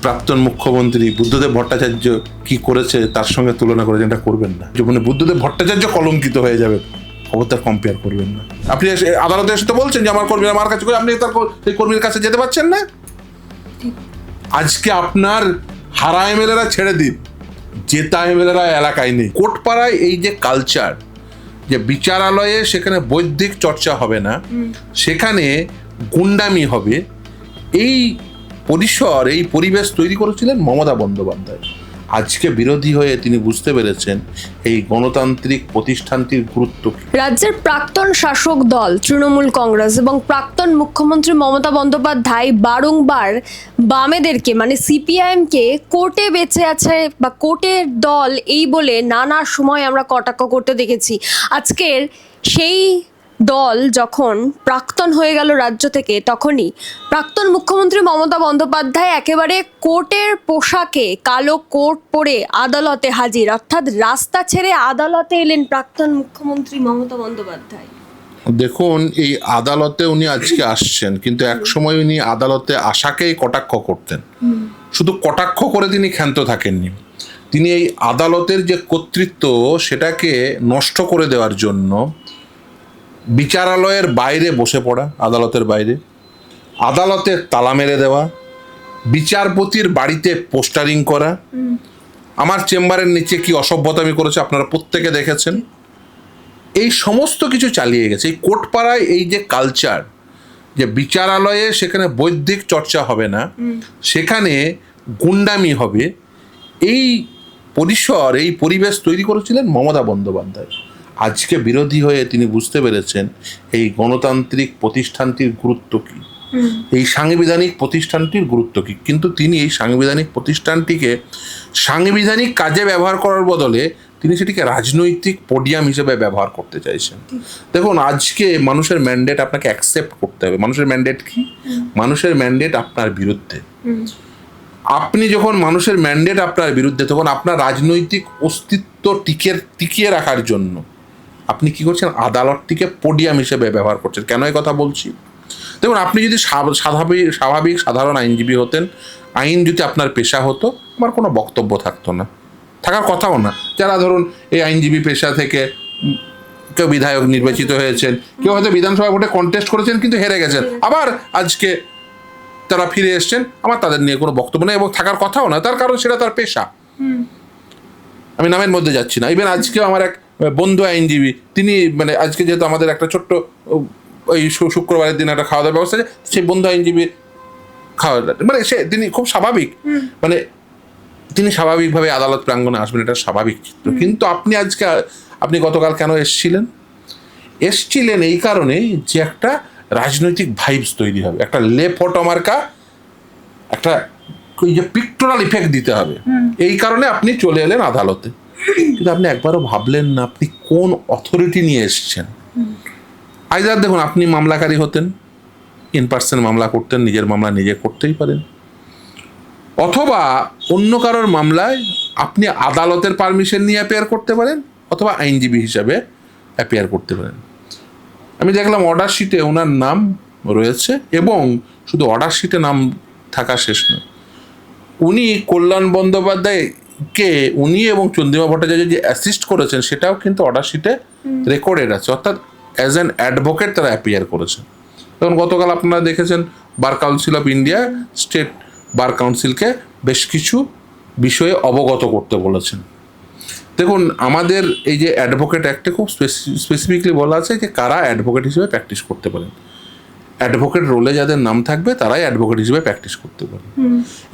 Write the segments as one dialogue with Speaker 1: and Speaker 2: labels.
Speaker 1: প্রাক্তন মুখ্যমন্ত্রী বুদ্ধদেব ভট্টাচার্য কি করেছে তার সঙ্গে তুলনা করে যেটা করবেন না, মানে বুদ্ধদেব ভট্টাচার্য কলঙ্কিত হয়ে যাবে, খবরদার কম্পেয়ার করবেন না। আপনি আদালতে এসে তো বলছেন যে আমার কর্মীরা আমার কাছে, আপনি তার সেই কর্মীর কাছে যেতে পারছেন না। আজকে আপনার হারা এমএলএরা ছেড়ে দিন, জেতা এমএলএরা এলাকায় নেই। কোটপাড়ায় এই যে কালচার, যে বিচারালয়ে সেখানে বৈদিক চর্চা হবে না, সেখানে গুন্ডামি হবে, এই পরিসর, এই পরিবেশ তৈরি করেছিলেন মমতা বন্দ্যোপাধ্যায়। আজকে বিরোধী হয়ে তিনি বুঝতে পেরেছেন এই গণতান্ত্রিক প্রতিষ্ঠানটির গুরুত্ব।
Speaker 2: রাজ্যের প্রাক্তন শাসক দল তৃণমূল কংগ্রেস এবং প্রাক্তন মুখ্যমন্ত্রী মমতা বন্দ্যোপাধ্যায় বারংবার বামেদেরকে মানে সিপিআইএমকে কোর্টে বেঁচে আছে বা কোর্টের দল এই বলে নানা সময় আমরা কটাক্ষ করতে দেখেছি। আজকের সেই দল যখন প্রাক্তন হয়ে গেল রাজ্য থেকে, তখনই প্রাক্তন মুখ্যমন্ত্রী মমতা বন্দ্যোপাধ্যায় একেবারে কোর্টের পোশাকে, কালো কোট পরে আদালতে হাজির, অর্থাৎ রাস্তা ছেড়ে আদালতে এলেন প্রাক্তন মুখ্যমন্ত্রী মমতা বন্দ্যোপাধ্যায়।
Speaker 1: দেখুন, এই আদালতে উনি আজকে আসছেন, কিন্তু এক সময় উনি আদালতে আসাকেই কটাক্ষ করতেন। শুধু কটাক্ষ করে তিনি ক্ষান্ত থাকেননি, তিনি এই আদালতের যে কর্তৃত্ব সেটাকে নষ্ট করে দেওয়ার জন্য বিচারালয়ের বাইরে বসে পড়া, আদালতের বাইরে আদালতের তালা মেরে দেওয়া, বিচারপতির বাড়িতে পোস্টারিং করা, আমার চেম্বারের নিচে কি অসভ্যতামি করেছে আপনারা প্রত্যেকে দেখেছেন। এই সমস্ত কিছু চালিয়ে গেছে। এই কোটপাড়ায় এই যে কালচার, যে বিচারালয়ে সেখানে বৈদিক চর্চা হবে না, সেখানে গুন্ডামি হবে, এই পরিসর, এই পরিবেশ তৈরি করেছিলেন মমতা বন্দ্যোপাধ্যায়। আজকে বিরোধী হয়ে তিনি বুঝতে পেরেছেন এই গণতান্ত্রিক প্রতিষ্ঠানটির গুরুত্ব কী, এই সাংবিধানিক প্রতিষ্ঠানটির গুরুত্ব কী। কিন্তু তিনি এই সাংবিধানিক প্রতিষ্ঠানটিকে সাংবিধানিক কাজে ব্যবহার করার বদলে তিনি সেটিকে রাজনৈতিক পোডিয়াম হিসেবে ব্যবহার করতে চাইছেন। দেখুন, আজকে মানুষের ম্যান্ডেট আপনাকে অ্যাকসেপ্ট করতে হবে। মানুষের ম্যান্ডেট কি? মানুষের ম্যান্ডেট আপনার বিরুদ্ধে। আপনি যখন মানুষের ম্যান্ডেট আপনার বিরুদ্ধে, তখন আপনার রাজনৈতিক অস্তিত্ব টিকিয়ে রাখার জন্য আপনি কি করছেন? আদালতটিকে পোডিয়াম হিসেবে ব্যবহার করছেন। কেন এই কথা বলছি? দেখুন, আপনি যদি স্বাভাবিক সাধারণ আইনজীবী হতেন, আইন যদি আপনার পেশা হতো, আমার কোনো বক্তব্য থাকতো না, থাকার কথাও না। যারা ধরুন এই আইনজীবী পেশা থেকে কেউ বিধায়ক নির্বাচিত হয়েছেন, কেউ হয়তো বিধানসভা ভোটে কন্টেস্ট করেছেন কিন্তু হেরে গেছেন, আবার আজকে তারা ফিরে এসছেন, আমার তাদের নিয়ে কোনো বক্তব্য নেই এবং থাকার কথাও না, তার কারণ সেটা তার পেশা। আমি নামের মধ্যে যাচ্ছি না। ইভেন আজকেও আমার এক বন্ধু আইনজীবী, তিনি মানে আজকে যেহেতু আমাদের একটা ছোট্ট ওই শুক্রবারের দিন একটা খাওয়া দাওয়ার ব্যবস্থা আছে, সেই বন্ধু আইনজীবী খাওয়া, মানে তিনি খুব স্বাভাবিক, মানে তিনি স্বাভাবিকভাবে আদালত প্রাঙ্গণে আসবেন, এটা স্বাভাবিক চিত্র। কিন্তু আপনি গতকাল কেন এসছিলেন? এই কারণে যে একটা রাজনৈতিক ভাইবস তৈরি হবে, একটা ফটো মার্কা, একটা ওই যে পিক্টোরাল ইফেক্ট দিতে হবে, এই কারণে আপনি চলে এলেন আদালতে। কিন্তু আপনি একবারও ভাবলেন না আপনি কোন অথরিটি নিয়ে এসছেন। আইদার দেখুন, আপনি মামলাকারী হতেন, ইন পার্সন মামলা করতেন, নিজের মামলা নিজে করতেই পারেন, অথবা অন্য কারোর মামলায় আপনি আদালতের পারমিশন নিয়ে অ্যাপিয়ার করতে পারেন, অথবা আইনজীবী হিসাবে অ্যাপিয়ার করতে পারেন। আমি দেখলাম অর্ডার শিটে ওনার নাম রয়েছে, এবং শুধু অর্ডার শিটে নাম থাকা শেষ নয়, উনি কল্যাণ বন্দ্যোপাধ্যায়কে উনি এবং চন্দ্রিমা ভট্টাচার্য যে অ্যাসিস্ট করেছেন সেটাও কিন্তু অর্ডার শিটে রেকর্ডেড আছে, অর্থাৎ অ্যাজ অ্যান অ্যাডভোকেট তারা অ্যাপিয়ার করেছেন। তখন গতকাল আপনারা দেখেছেন bar council of India state bar কাউন্সিলকে বেশ কিছু বিষয়ে অবগত করতে বলেছেন। দেখুন, আমাদের এই যে অ্যাডভোকেট অ্যাক্টে খুব স্পেসিফিকলি বলা আছে যে কারা অ্যাডভোকেট হিসেবে প্র্যাকটিস করতে পারেন। অ্যাডভোকেট রোলে যাদের নাম থাকবে তারাই অ্যাডভোকেট হিসেবে প্র্যাকটিস করতে পারে।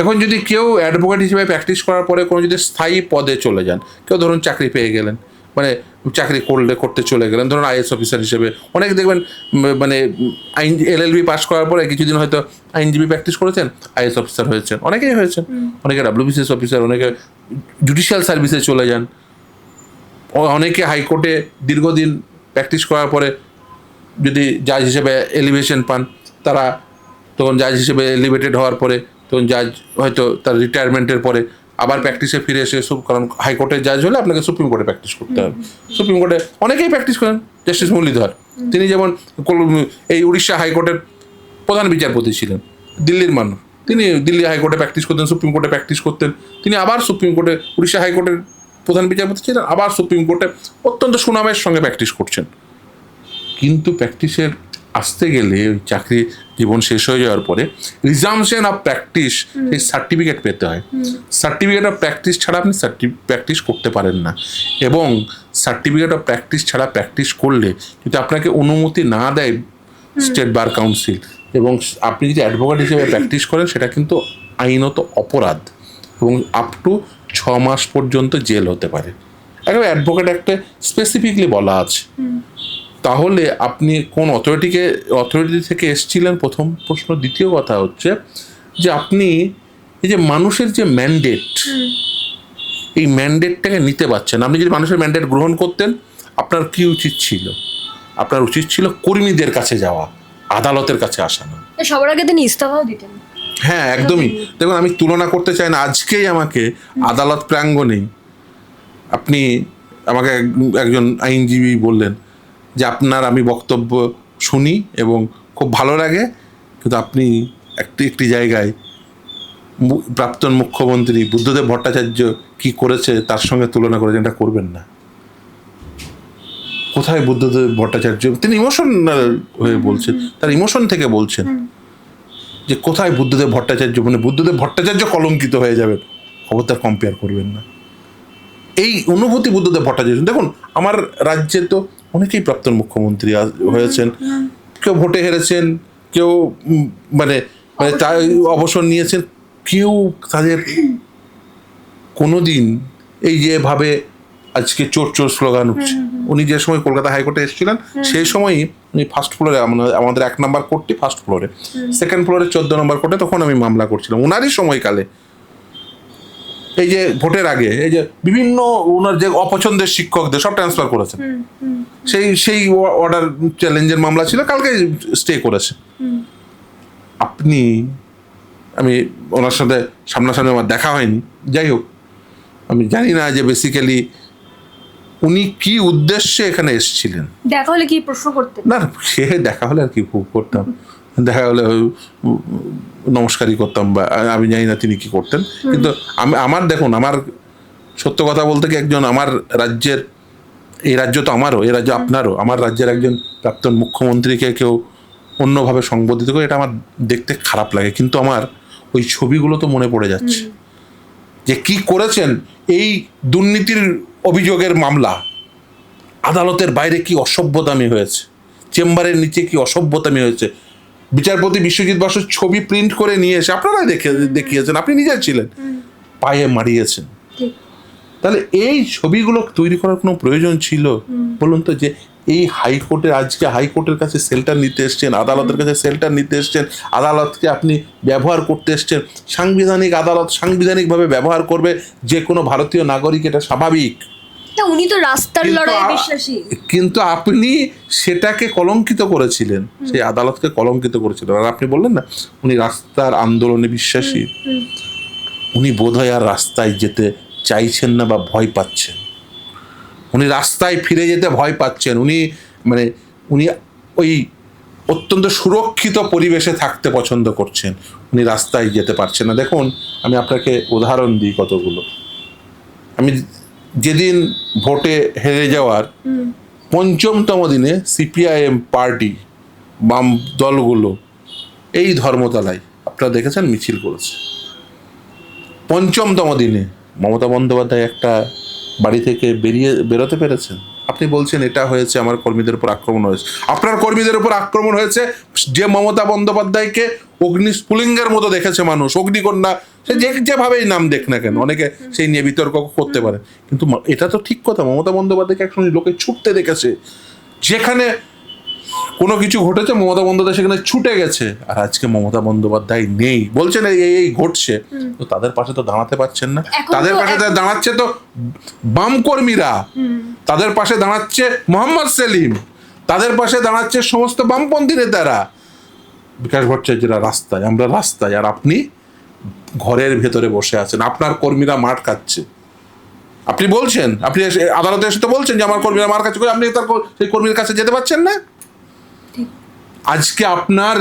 Speaker 1: এখন যদি কেউ অ্যাডভোকেট হিসেবে প্র্যাকটিস করার পরে কোনো যদি স্থায়ী পদে চলে যান, কেউ ধরুন চাকরি পেয়ে গেলেন, মানে চাকরি করতে চলে গেলেন, ধরুন আইএস অফিসার হিসেবে, অনেকে দেখবেন মানে LLB পাস করার পরে কিছুদিন হয়তো আইনজীবী প্র্যাকটিস করেছেন, আইএস অফিসার হয়েছেন, অনেকেই হয়েছেন, অনেকে WBCS অফিসার, অনেকে জুডিশিয়াল সার্ভিসে চলে যান, অনেকে হাইকোর্টে দীর্ঘদিন প্র্যাকটিস করার পরে যদি জাজ হিসেবে এলিভেশন পান, তারা তখন জাজ হিসেবে এলিভেটেড হওয়ার পরে তখন জাজ হয়তো তার রিটায়ারমেন্টের পরে আবার প্র্যাকটিসে ফিরে এসে, কারণ হাইকোর্টের জাজ হলে আপনাকে সুপ্রিম কোর্টে প্র্যাকটিস করতে হবে। সুপ্রিম কোর্টে অনেকেই প্র্যাকটিস করেন, জাস্টিস মুরলীধর, তিনি যেমন এই উড়িষ্যা হাইকোর্টের প্রধান বিচারপতি ছিলেন, দিল্লির মানুষ, তিনি দিল্লি হাইকোর্টে প্র্যাকটিস করতেন, সুপ্রিম কোর্টে প্র্যাকটিস করতেন, তিনি আবার সুপ্রিম কোর্টে, উড়িষ্যা হাইকোর্টের প্রধান বিচারপতি ছিলেন, আবার সুপ্রিম কোর্টে অত্যন্ত সুনামের সঙ্গে প্র্যাকটিস করছেন। কিন্তু প্র্যাকটিসের আসতে গেলে ওই চাকরি জীবন শেষ হয়ে যাওয়ার পরে রিজামশন অফ প্র্যাকটিস সেই সার্টিফিকেট পেতে হয়। সার্টিফিকেট অফ প্র্যাকটিস ছাড়া আপনি প্র্যাকটিস করতে পারেন না, এবং সার্টিফিকেট অফ প্র্যাকটিস ছাড়া প্র্যাকটিস করলে যদি আপনাকে অনুমতি না দেয় স্টেট বার কাউন্সিল, এবং আপনি যদি অ্যাডভোকেট হিসেবে প্র্যাকটিস করেন, সেটা কিন্তু আইনত অপরাধ, এবং আপ টু 6 মাস পর্যন্ত জেল হতে পারে। একেবারে অ্যাডভোকেট একটা স্পেসিফিকলি বলা আছে। তাহলে আপনি কোন অথরিটি থেকে এসেছিলেন, প্রথম প্রশ্ন। দ্বিতীয় কথা হচ্ছে যে আপনি এই যে মানুষের যে ম্যান্ডেট, এই ম্যান্ডেটটাকে নিতে পারছেন। আপনি যদি মানুষের ম্যান্ডেট গ্রহণ করতেন, আপনার কি উচিত ছিল? আপনার উচিত ছিল কর্মীদের কাছে যাওয়া, আদালতের কাছে আসা না।
Speaker 2: সবার আগে তিনি ইস্তফাও দিতেন।
Speaker 1: হ্যাঁ, একদমই। দেখুন, আমি তুলনা করতে চাই না। আজকেই আমাকে আদালত প্রাঙ্গণেই আপনি আমাকে একজন আইনজীবী বললেন যে আপনার আমি বক্তব্য শুনি এবং খুব ভালো লাগে, কিন্তু আপনি একটি জায়গায় প্রাক্তন মুখ্যমন্ত্রী বুদ্ধদেব ভট্টাচার্য কি করেছে তার সঙ্গে তুলনা করেছেন, এটা করবেন না। কোথায় বুদ্ধদেব ভট্টাচার্য? তিনি ইমোশনাল হয়ে বলছেন, তার ইমোশন থেকে বলছেন যে কোথায় বুদ্ধদেব ভট্টাচার্য, মানে বুদ্ধদেব ভট্টাচার্য কলঙ্কিত হয়ে যাবেন, খবরদার কম্পেয়ার করবেন না। এই অনুভূতি বুদ্ধদেব ভট্টাচার্য। দেখুন, আমার রাজ্যে তো অনেকেই প্রাক্তন মুখ্যমন্ত্রী হয়েছেন, কেউ ভোটে হেরেছেন, কেউ মানে তাই অবসর নিয়েছেন, কেউ তাদের কোনোদিন এই যেভাবে আজকে চোর চোর স্লোগান উঠছে। উনি যে সময় কলকাতা হাইকোর্টে এসেছিলেন, সেই সময়ই উনি ফার্স্ট ফ্লোরে, আমাদের 1 নম্বর কোর্টটি ফার্স্ট ফ্লোরে, সেকেন্ড ফ্লোরে 14 নম্বর কোর্টে, তখন আমি মামলা করছিলাম ওনারই সময়কালে। এই যে ভোটের আগে এই যে বিভিন্ন ওনার যে অপছন্দের শিক্ষকদের সব ট্রান্সফার করেছেন, সেই অর্ডার চ্যালেঞ্জের মামলা ছিল, কালকে স্টে করেছে। আমি ওনার সাথে সামনাসামনি আমার দেখা হয়নি, যাই হোক, আমি জানি না যে বেসিক্যালি উনি কি উদ্দেশ্যে এখানে এসেছিলেন।
Speaker 2: দেখা হলে কি প্রশ্ন করতেন? না,
Speaker 1: সে দেখা হলে আর কি করতাম, দেখা হলে নমস্কারই করতাম, বা আমি জানি না তিনি কি করতেন। কিন্তু দেখুন, আমার সত্য কথা বলতে কি, একজন আমার রাজ্যের, এই রাজ্য তো আমারও, এই রাজ্য আপনারও, আমার রাজ্যের একজন প্রাক্তন মুখ্যমন্ত্রীকে কেউ অন্যভাবে সংবোধিত করে, এটা আমার দেখতে খারাপ লাগে। কিন্তু আমার ওই ছবিগুলো তো মনে পড়ে যাচ্ছে যে কি করেছেন। এই দুর্নীতির অভিযোগের মামলা, আদালতের বাইরে কি অসভ্যতামি হয়েছে, চেম্বারের নিচে কি অসভ্যতামি হয়েছে। বিচারপতি বিশ্বজিৎ বসুর ছবি প্রিন্ট করে নিয়ে এসে আপনারাই দেখিয়েছেন, আপনি নিজে ছিলেন, পায়ে মারিয়েছেন। তাহলে এই ছবিগুলো তৈরি করার কোনো প্রয়োজন ছিল বলুন তো? যে এই হাইকোর্টের, আজকে হাইকোর্টের কাছে সেল্টার নিতে এসছেন, আদালতের কাছে সেল্টার নিতে এসছেন, আদালতকে আপনি ব্যবহার করতে এসছেন। সাংবিধানিক আদালত সাংবিধানিকভাবে ব্যবহার করবে যে কোনো ভারতীয় নাগরিক, এটা স্বাভাবিক।
Speaker 2: উনি তো রাস্তার লড়াইয়ে বিশ্বাসী,
Speaker 1: কিন্তু আপনি সেটাকে কলঙ্কিত করেছিলেন, সেই আদালতকে কলঙ্কিত করেছিলেন। আর আপনি বললেন না উনি রাস্তার আন্দোলনে বিশ্বাসী, উনি বোধহয় আর রাস্তায় যেতে চাইছেন না বা ভয় পাচ্ছেন। উনি রাস্তায় ফিরে যেতে ভয় পাচ্ছেন। উনি ওই অত্যন্ত সুরক্ষিত পরিবেশে থাকতে পছন্দ করছেন, উনি রাস্তায় যেতে পারছেন না। দেখুন, আমি আপনাকে উদাহরণ দিই কতগুলো। আমি যেদিন ভোটে হেরে যাওয়ার ৫ম দিনে সিপিআইএম পার্টি, বাম দলগুলো এই ধর্মতলায় আপনারা দেখেছেন মিছিল করেছে। ৫ম দিনে মমতা বন্দ্যোপাধ্যায় একটা বাড়ি থেকে বেরোতে পেরেছেন। আপনি বলছেন এটা হয়েছে আমার কর্মীদের উপর আক্রমণ হয়েছে। আপনার কর্মীদের উপর আক্রমণ হয়েছে যে মমতা বন্দ্যোপাধ্যায়কে অগ্নিস্ফুলিঙ্গের মতো দেখেছে মানুষ, অগ্নিকন্যা, সে যেভাবেই নাম দেখ না কেন, অনেকে সেই নিয়ে বিতর্ক করতে পারে, কিন্তু এটা তো ঠিক কথা। মমতা বন্দ্যোপাধ্যায়কে একসঙ্গে লোকে ছুটতে দেখেছে, যেখানে কোনো কিছু ঘটেছে মমতা বন্দ্যোপাধ্যায় সেখানে ছুটে গেছে। আর আজকে মমতা বন্দ্যোপাধ্যায় নেই, বলছেন এই ঘটছে, তো তাদের পাশে তো দাঁড়াতে পারছেন না। তাদের পাশে দাঁড়াচ্ছে তো বাম কর্মীরা, তাদের পাশে দাঁড়াচ্ছে মোহাম্মদ সেলিম, তাদের পাশে দাঁড়াচ্ছে সমস্ত বামপন্থী নেতারা। বিকাশ ভট্টাচার্যরা রাস্তায়, আমরা রাস্তায়, আর আপনি ঘরের ভেতরে বসে আছেন, আপনার কর্মীরা মার খাচ্ছে। আপনি বলছেন, আপনি আদালতে এসে তো বলছেন যে আমার কর্মীরা মার খাচ্ছে, আপনি তার সেই কর্মীর কাছে যেতে পারছেন না। আজকে আপনার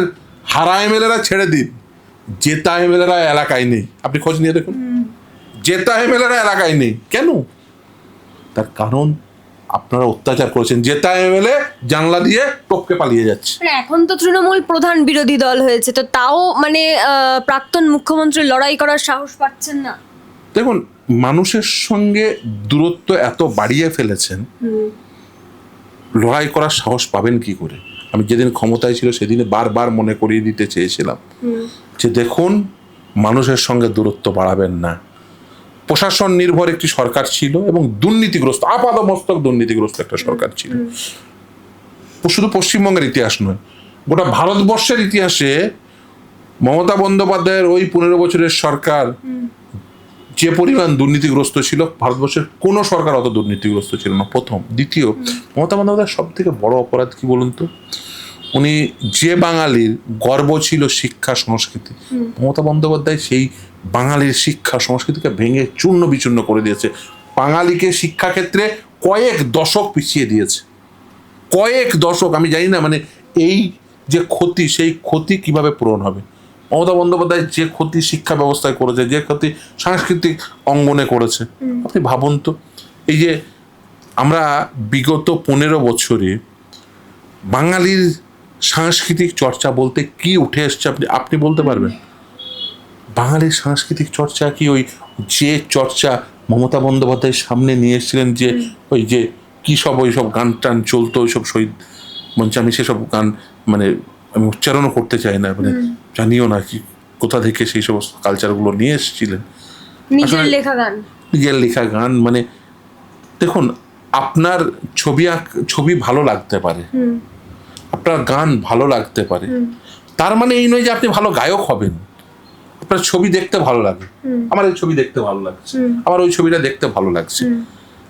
Speaker 1: হারা এমএলএরা ছেড়ে দিন, জেতা এমএলএরা এলাকায় নেই, আপনি খোঁজ নিয়ে দেখুন, জেতা এমএলএরা এলাকায় নেই কেন? তার কারণ আপনারা অত্যাচার করেছেন। জেতা এমএলএ জানলা দিয়ে টপকে পালিয়ে যাচ্ছে।
Speaker 2: মানে এখন তো তৃণমূল প্রধান বিরোধী দল হয়েছে, তো তাও মানে প্রাক্তন মুখ্যমন্ত্রী লড়াই করার সাহস পাচ্ছেন না।
Speaker 1: দেখুন, মানুষের সঙ্গে দূরত্ব এত বাড়িয়ে ফেলেছেন, লড়াই করার সাহস পাবেন কি করে? আমি যেদিন ক্ষমতায় ছিল সেদিনে বারবার মনে করিয়ে দিতে চেয়েছিলাম যে দেখুন, মানুষের সঙ্গে দূরত্ব বাড়াবেন না। প্রশাসন নির্ভর একটি সরকার ছিল এবং দুর্নীতিগ্রস্ত, আপাদমস্তক দুর্নীতিগ্রস্ত একটা সরকার ছিল। শুধু পশ্চিমবঙ্গের ইতিহাস নয়, গোটা ভারতবর্ষের ইতিহাসে মমতা বন্দ্যোপাধ্যায়ের ওই 15 বছরের সরকার যে পরিমাণ দুর্নীতিগ্রস্ত ছিল, ভারতবর্ষের কোনো সরকার অত দুর্নীতিগ্রস্ত ছিল না, প্রথম। দ্বিতীয়, মমতা বন্দ্যোপাধ্যায়ের সব থেকে বড় অপরাধ কি বলুন তো? উনি যে বাঙালির গর্ব ছিল শিক্ষা সংস্কৃতি, মমতা বন্দ্যোপাধ্যায় সেই বাঙালির শিক্ষা সংস্কৃতিকে ভেঙে চূর্ণ বিচূর্ণ করে দিয়েছে। বাঙালিকে শিক্ষাক্ষেত্রে কয়েক দশক পিছিয়ে দিয়েছে, কয়েক দশক। আমি জানি না মানে এই যে ক্ষতি, সেই ক্ষতি কিভাবে পূরণ হবে। মমতা বন্দ্যোপাধ্যায় যে ক্ষতি শিক্ষা ব্যবস্থায় করেছে, যে ক্ষতি সাংস্কৃতিক অঙ্গনে করেছে, আপনি ভাবুন তো। এই যে আমরা বিগত 15 বছরে বাঙালির সাংস্কৃতিক চর্চা বলতে কি উঠে এসছে আপনি বলতে পারবেন? বাঙালির সাংস্কৃতিক চর্চা কি ওই যে চর্চা মমতা বন্দ্যোপাধ্যায়ের সামনে নিয়ে এসেছিলেন, যে ওই যে কী সব ওই সব গান টান চলতো, ওই সব শহীদ মঞ্চে, আমি সেসব গান মানে আমি উচ্চারণও করতে চাই না, মানে জানিও না কি কোথা থেকে সেই সমস্ত কালচারগুলো নিয়ে এসেছিলেন।
Speaker 2: নিজের লেখা গান,
Speaker 1: নিজের লেখা গান। মানে দেখুন, আপনার ছবি ভালো লাগতে পারে, আপনার গান ভালো লাগতে পারে, তার মানে এই নয় যে আপনি ভালো গায়ক হবেন। আপনার ছবি দেখতে ভালো লাগে, আমার এই ছবি দেখতে ভালো লাগছে, আমার ওই ছবিটা দেখতে ভালো লাগছে,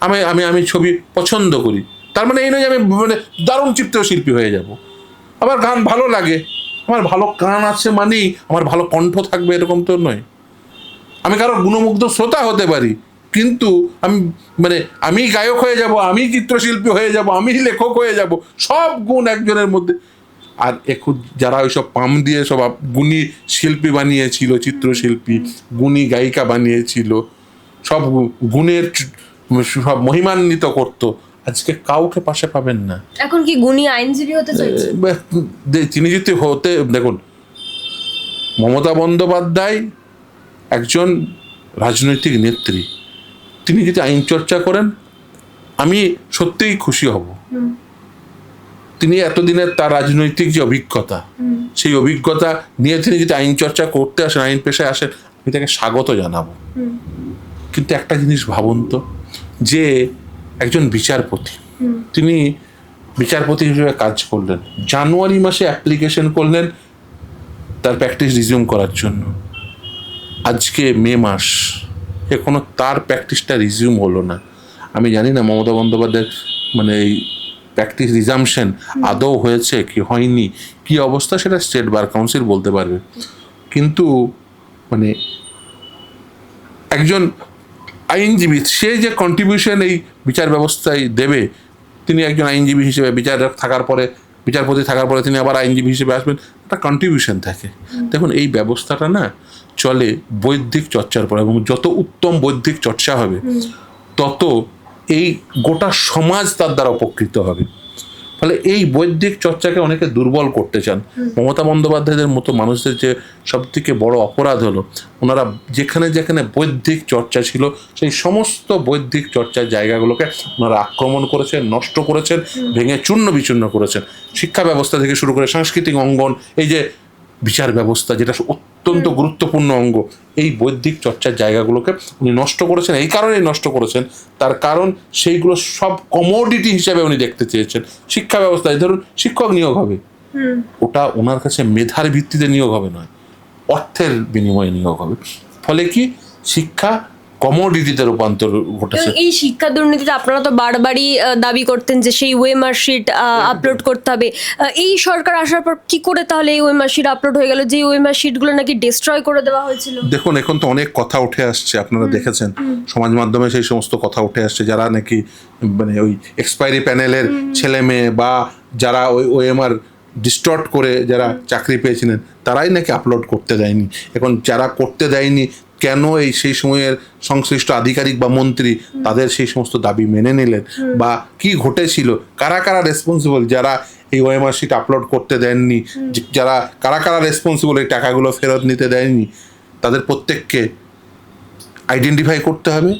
Speaker 1: আমি আমি আমি ছবি পছন্দ করি, তার মানে এই নয় যে আমি মানে দারুণ চিত্রশিল্পী হয়ে যাব। আমার গান ভালো লাগে, আমার ভালো গান আছে মানেই আমার ভালো কণ্ঠ থাকবে এরকম তো নয়। আমি কারো গুণমুগ্ধ শ্রোতা হতে পারি, কিন্তু আমি গায়ক হয়ে যাব, আমি চিত্রশিল্পী হয়ে যাব, আমি লেখক হয়ে যাব, সব গুণ একজনের মধ্যে। আর এখন যারা ওইসব পাম দিয়ে সব গুণী শিল্পী বানিয়েছিল, চিত্রশিল্পী, গুণী গায়িকা বানিয়েছিল, সব গুণের সব মহিমান্বিত করতো, আজকে কাউকে পাশে পাবেন না।
Speaker 2: এখন কি গুণী আইনজীবী হতে চাইছে?
Speaker 1: তিনি যদি হতে, দেখুন, মমতা বন্দ্যোপাধ্যায় একজন রাজনৈতিক নেত্রী, তিনি যদি আইন চর্চা করেন আমি সত্যিই খুশি হব। তিনি এতদিনের তার রাজনৈতিক যে অভিজ্ঞতা, সেই অভিজ্ঞতা নিয়ে তিনি যদি আইন চর্চা করতে আসেন, আইন পেশায় আসেন, আমি তাকে স্বাগত জানাবো। কিন্তু একটা জিনিস ভাবুন তো, যে একজন বিচারপতি, তিনি বিচারপতি হিসেবে কাজ করলেন, জানুয়ারি মাসে অ্যাপ্লিকেশন করলেন তার প্র্যাকটিস রিজিউম করার জন্য, আজকে মে মাস, এখনো তার প্র্যাকটিসটা রিজিউম হলো না। আমি জানি না মমতা বন্দ্যোপাধ্যায়ের মানে এই প্র্যাকটিস রিজামশন আদৌ হয়েছে কি হয়নি, কি অবস্থা, সেটা স্টেট বার কাউন্সিল বলতে পারবে। কিন্তু মানে একজন আইনজীবী, সে যে কন্ট্রিবিউশন এই বিচার ব্যবস্থায় দেবে, তিনি একজন আইনজীবী হিসেবে বিচারপতি থাকার পরে তিনি আবার আইনজীবী হিসেবে আসবেন, একটা কন্ট্রিবিউশন থাকে। দেখুন, এই ব্যবস্থাটা না চলে বৈদিক চর্চার পর, এবং যত উত্তম বৈদিক চর্চা হবে তত এই গোটা সমাজ তার দ্বারা উপকৃত হবে। ফলে এই বৈদিক চর্চাকে অনেকে দুর্বল করতে চান। মমতা বন্দ্যোপাধ্যায়দের মতো মানুষদের যে সব থেকে বড় অপরাধ হলো, ওনারা যেখানে যেখানে বৈদিক চর্চা ছিল, সেই সমস্ত বৈদিক চর্চার জায়গাগুলোকে ওনারা আক্রমণ করেছেন, নষ্ট করেছেন, ভেঙে চূর্ণ বিচূর্ণ করেছেন। শিক্ষা ব্যবস্থা থেকে শুরু করে সাংস্কৃতিক অঙ্গন, এই যে বিচার ব্যবস্থা, যেটা অত্যন্ত গুরুত্বপূর্ণ অঙ্গ, এই বৈদিক চর্চার জায়গাগুলোকে উনি নষ্ট করেছেন। এই কারণেই নষ্ট করেছেন, তার কারণ সেইগুলো সব কমোডিটি হিসেবে উনি দেখতে চেয়েছেন। শিক্ষা ব্যবস্থায় ধরুন শিক্ষক নিয়োগ হবে, ওটা ওনার কাছে মেধার ভিত্তিতে নিয়োগ হবে নয়, অর্থের বিনিময়ে নিয়োগ হবে। ফলে কি শিক্ষা কমোডিটিতে রূপান্তর ঘটেছে।
Speaker 2: এই শিক্ষা দুর্নীতিতে আপনারা তো বারবারই দাবি করতেন যে সেই ওয়ে মার্কশিট আপলোড করতে হবে। এই সরকার আসার পর কি করে তাহলে এই ওয়ে মার্কশিট আপলোড হয়ে গেল, যে ওয়ে মার্কশিটগুলো নাকি ডিস্ট্রয় করে দেওয়া হয়েছিল?
Speaker 1: দেখুন, এখন তো অনেক কথা উঠে আসছে, আপনারা দেখেছেন সমাজ মাধ্যমে সেই সমস্ত কথা উঠে আসছে, যারা নাকি মানে ওই এক্সপায়ারি প্যানেলের ছেলে মেয়ে বা যারা ওই ওএমআর ডিস্টর্ট করে যারা চাকরি পেয়েছিলেন তারাই নাকি আপলোড করতে দেয়নি। এখন যারা করতে দেয়নি কেন এই সেই সময়ের সংশ্লিষ্ট আধিকারিক বা মন্ত্রী তাদের সেই সমস্ত দাবি মেনে নিলেন, বা কি ঘটেছিল, কারা কারা রেসপন্সিবল যারা এই ওএমআর শিট আপলোড করতে দেননি, যারা কারা কারা রেসপন্সিবল এই টাকাগুলো ফেরত নিতে দেয়নি, তাদের প্রত্যেককে আইডেন্টিফাই করতে হবে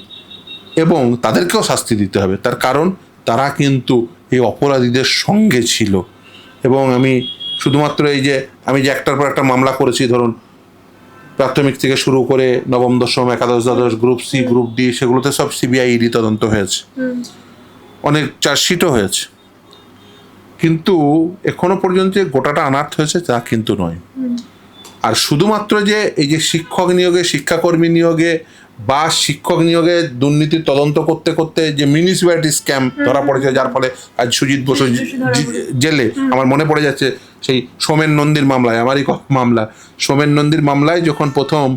Speaker 1: এবং তাদেরকেও শাস্তি দিতে হবে। তার কারণ তারা কিন্তু এই অপরাধীদের সঙ্গে ছিল। এবং আমি শুধুমাত্র এই যে আমি যে একটার পর একটা মামলা করেছি, ধরুন প্রাথমিক থেকে শুরু করে নবম দশম একাদশ দ্বাদশ গ্রুপ সি গ্রুপ ডি, সেগুলোতে সব সিবিআই ইডি তদন্ত হয়েছে, অনেক চার্জশিটও হয়েছে, কিন্তু এখনো পর্যন্ত যে গোটাটা আনার্থ হয়েছে তা কিন্তু নয়। আর শুধুমাত্র যে এই যে শিক্ষক নিয়োগে, শিক্ষাকর্মী নিয়োগে বা শিক্ষক নিয়োগে দুর্নীতির তদন্ত করতে করতে যে মিউনিসিপ্যালিটি স্ক্যাম ধরা পড়েছে, যার ফলে আজ সুজিত বসু জেলে, আমার মনে পড়ে যাচ্ছে সেই সোমেন নন্দীর মামলায়, আমারই মামলা, সোমেন নন্দীর মামলায় যখন প্রথম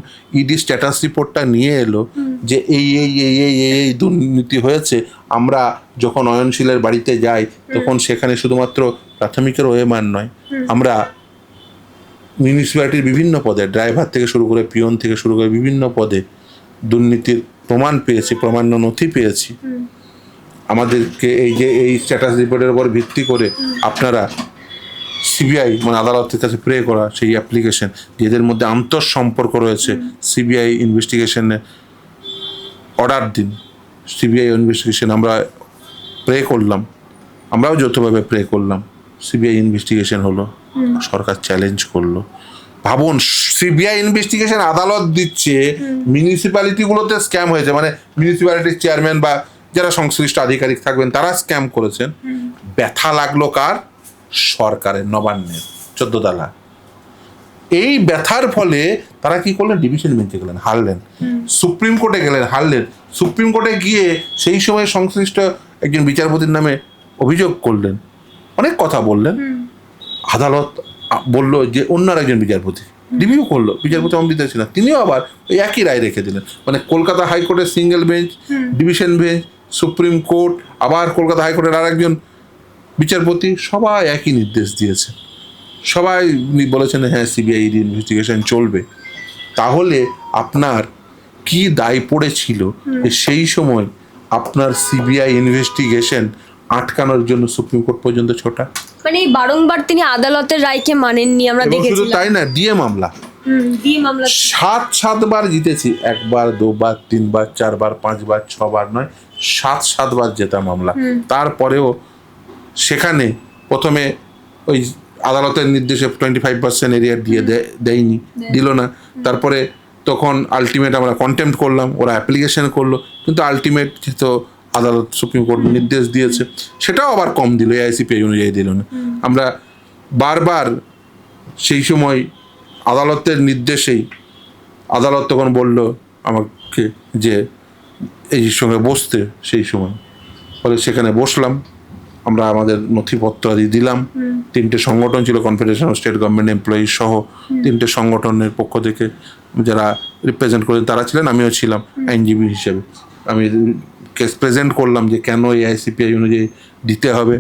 Speaker 1: ইডি স্ট্যাটাস রিপোর্টটা নিয়ে এলো যে এই এই এই এই এই দুর্নীতি হয়েছে, আমরা যখন অয়নশীলের বাড়িতে যাই তখন সেখানে শুধুমাত্র প্রাথমিকের ওএমআর নয়, আমরা মিউনিসিপ্যালিটির বিভিন্ন পদে, ড্রাইভার থেকে শুরু করে পিয়ন থেকে শুরু করে বিভিন্ন পদে দুর্নীতির প্রমাণ পেয়েছি, প্রমাণ্য নথি পেয়েছি। আমাদেরকে এই যে এই স্ট্যাটাস রিপোর্টের উপর ভিত্তি করে আপনারা সিবিআই মানে আদালতের কাছে প্রে করা সেই অ্যাপ্লিকেশন, যেদের মধ্যে আন্তঃসম্পর্ক রয়েছে, সিবিআই ইনভেস্টিগেশনে অর্ডার দিন। সিবিআই ইনভেস্টিগেশন আমরা প্রে করলাম, আমরাও যৌথভাবে প্রে করলাম, সিবিআই ইনভেস্টিগেশন হলো, সরকার চ্যালেঞ্জ করলো। ভাবুন, সিবিআই ইনভেস্টিগেশন আদালত দিচ্ছে, মিউনিসিপ্যালিটিগুলোতে স্ক্যাম হয়েছে, মানে মিউনিসিপ্যালিটির চেয়ারম্যান বা যারা সংশ্লিষ্ট আধিকারিক থাকবেন তারা স্ক্যাম করেছেন। ব্যথা লাগলো কার? সরকারের, নবান্নের 14 তালা। এই ব্যথার ফলে তারা কি করলেন? ডিভিশন বেঞ্চে গেলেন, হারলেন। সুপ্রিম কোর্টে গেলেন, হারলেন। সুপ্রিম কোর্টে গিয়ে সেই সময় সংশ্লিষ্ট একজন বিচারপতির নামে অভিযোগ করলেন, অনেক কথা বললেন। আদালত বললো যে অন্য একজন বিচারপতি রিভিউ করলো, বিচারপতি অমৃতা সিনহা, তিনিও আবার ওই একই রায় রেখে দিলেন। মানে কলকাতা হাইকোর্টের single bench, division bench, supreme court, আবার কলকাতা হাইকোর্টের আর একজন বিচারপতি, সবাই একই নির্দেশ দিয়েছে। সবাই বলেছেন হ্যাঁ সিবিআই ইনভেস্টিগেশন চলবে। তাহলে আপনার কি দায় পড়েছিল যে সেই সময় আপনার সিবিআই ইনভেস্টিগেশন আটকানোর জন্য সুপ্রিম কোর্ট পর্যন্ত ছোটা?
Speaker 2: মানে বারংবার তিনি আদালতের রায়কে মানেননি, আমরা দেখেছি।
Speaker 1: শুধু তাই না, ডিএ মামলা 7 জিতেছি, 1 বার 2 বার 3 বার 4 বার 5 বার 6 বার নয়, 7 বার জেতা মামলা। তারপরেও সেখানে প্রথমে ওই আদালতের নির্দেশে 25% এরিয়া দিয়ে দেয়নি, দিল না। তারপরে তখন আলটিমেট আমরা কন্টেম্প্ট করলাম, ওরা অ্যাপ্লিকেশন করলো, কিন্তু আলটিমেট তো আদালত সুপ্রিম কোর্ট নির্দেশ দিয়েছে, সেটাও আবার কম দিল, এআইসিপিআই অনুযায়ী দিল না। আমরা বারবার সেই সময় আদালতের নির্দেশেই আদালত তখন বলল আমাকে যে এই সঙ্গে বসতে, সেই সময় ফলে সেখানে বসলাম, আমরা আমাদের নথিপত্র আদি দিলাম। 3টে সংগঠন ছিল, confederation of state government employee সহ 3টে সংগঠনের পক্ষ থেকে যারা রিপ্রেজেন্ট করেন তারা ছিলেন, আমিও ছিলাম আইনজীবী হিসেবে। আমি কেস প্রেজেন্ট করলাম যে কেন এআইসিপিআই অনুযায়ী দিতে হবে,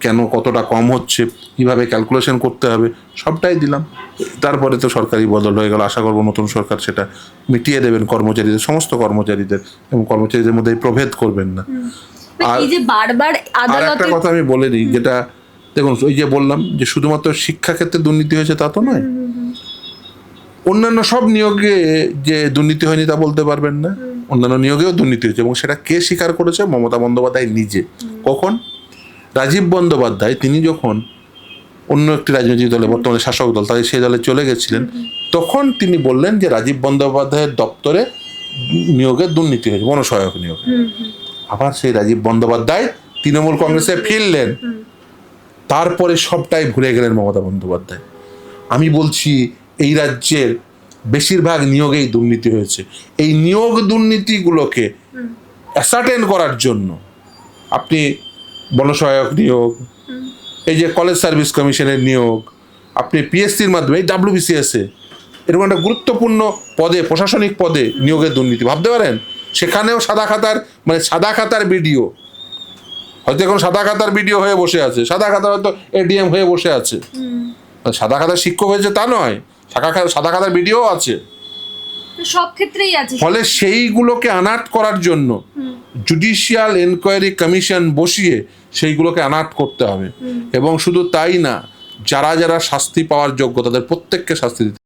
Speaker 1: কেন কতটা কম হচ্ছে, কীভাবে ক্যালকুলেশন করতে হবে, সবটাই দিলাম। তারপরে তো সরকারি বদল হয়ে গেল, আশা করবো নতুন সরকার সেটা মিটিয়ে দেবেন কর্মচারীদের, সমস্ত কর্মচারীদের, এবং কর্মচারীদের মধ্যে প্রভেদ করবেন না। আর
Speaker 2: এই যে বারবার
Speaker 1: একটা কথা আমি বলে দিই, যেটা দেখুন ওই যে বললাম যে শুধুমাত্র শিক্ষাক্ষেত্রে দুর্নীতি হয়েছে তা তো নয়, অন্যান্য সব নিয়োগে যে দুর্নীতি হয়নি তা বলতে পারবেন না। অন্যান্য নিয়োগেও দুর্নীতি হয়েছে, এবং সেটা কে স্বীকার করেছে? মমতা বন্দ্যোপাধ্যায় নিজে। কখন? রাজীব বন্দ্যোপাধ্যায় তিনি যখন অন্য একটি রাজনৈতিক দলে, বর্তমানে শাসক দল, তাই সেই দলে চলে গেছিলেন, তখন তিনি বললেন যে রাজীব বন্দ্যোপাধ্যায়ের দপ্তরে নিয়োগে দুর্নীতি হয়েছে, বনসহায়ক নিয়োগে। আবার সেই রাজীব বন্দ্যোপাধ্যায় তৃণমূল কংগ্রেসে ফিরলেন, তারপরে সবটাই ভুলে গেলেন মমতা বন্দ্যোপাধ্যায়। আমি বলছি এই রাজ্যের বেশিরভাগ নিয়োগেই দুর্নীতি হয়েছে। এই নিয়োগ দুর্নীতিগুলোকে অ্যাসার্টেন করার জন্য আপনি বনসহায়ক নিয়োগ, এই যে কলেজ সার্ভিস কমিশনের নিয়োগ, আপনি পিএসসির মাধ্যমে, এই ডাব্লিউবিসিএসে এরকম একটা গুরুত্বপূর্ণ পদে, প্রশাসনিক পদে নিয়োগের দুর্নীতি ভাবতে পারেন। সেখানেও সাদা খাতার, মানে সাদা খাতার ভিডিও হয়তো এখন সাদা খাতার ভিডিও হয়ে বসে আছে, সাদা খাতা হয়তো এডিএম হয়ে বসে আছে, সাদা খাতার শিক্ষক হয়েছে তা নয়, সাদা খাতার ভিডিও আছে।
Speaker 2: সব ক্ষেত্রেই আছে।
Speaker 1: ফলে সেইগুলোকে আনাট করার জন্য জুডিশিয়াল এনকোয়ারি কমিশন বসিয়ে সেইগুলোকে আনাট করতে হবে। এবং শুধু তাই না, যারা যারা শাস্তি পাওয়ার যোগ্য তাদের প্রত্যেককে শাস্তি দিতে